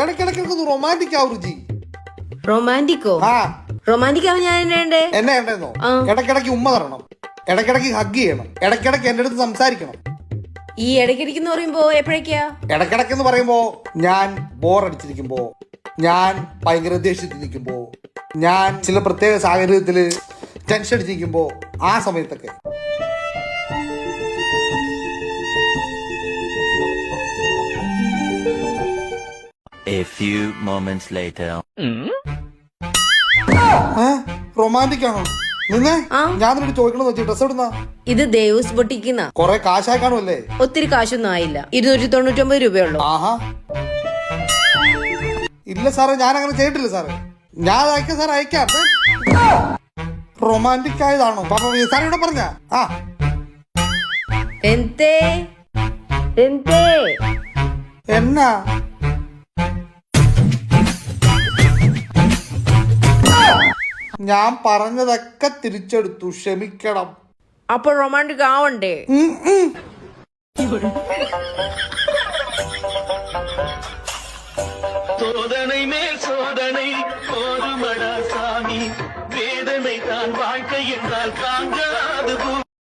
ഇടയ്ക്കിടയ്ക്ക് റൊമാൻറ്റിക് ആവും രുചി. റൊമാൻറ്റിക്കോ? റൊമാൻറ്റിക് ആവും ഞാൻ എന്നെ വേണ്ടെന്നോ? ഇടയ്ക്കിടയ്ക്ക് ഉമ്മ തരണം, ഇടയ്ക്കിടയ്ക്ക് ഹഗ് ചെയ്യണം, ഇടയ്ക്കിടയ്ക്ക് എന്റെ അടുത്ത് സംസാരിക്കണം. ഈ ഇടയ്ക്കിടയ്ക്ക് എന്ന് പറയുമ്പോ എപ്പോഴേക്കാ? ഇടയ്ക്കിടയ്ക്ക് എന്ന് പറയുമ്പോ ഞാൻ ബോറടിച്ചിരിക്കുമ്പോ, ഞാൻ ഭയങ്കര ദേഷ്യത്തിൽ നിൽക്കുമ്പോ, ഞാൻ ചില പ്രത്യേക സാഹചര്യത്തില് ടെൻഷൻ അടിച്ചിരിക്കുമ്പോ, ആ സമയത്തൊക്കെ. A few moments later. Romantic ആണോ? നിന്നെ ഞാൻ നിന്നോട് ചോദിക്കണമെന്ന് വെച്ചു, ഡ്രസ് എവിടുന്നാ? ഇത് ദേവസ് ബൊട്ടിക്കുന്ന. കൊറേ കാശായി കാണുമല്ലേ? ഒത്തിരി കാശൊന്നും ആയില്ല, 299 രൂപയുള്ളൂ. ആഹാ, ഇല്ല സാറേ, ഞാൻ അങ്ങനെ ചെയ്തിട്ടില്ല സാറേ. ഞാൻ അയക്കാം സാറേ, അയക്കാം. റൊമാൻറ്റിക് ആയതാണോ സാർ ഇവിടെ പറഞ്ഞ? എന്നാ ഞാൻ പറഞ്ഞതൊക്കെ തിരിച്ചെടുത്തു, ക്ഷമിക്കണം. അപ്പൊ റൊമാൻറ്റിക് ആവണ്ടേ? சோதனை மேல் சோதனை போதுமடா சாமி, வேதனை தான் வாழ்க்கை என்றால் தாங்காது.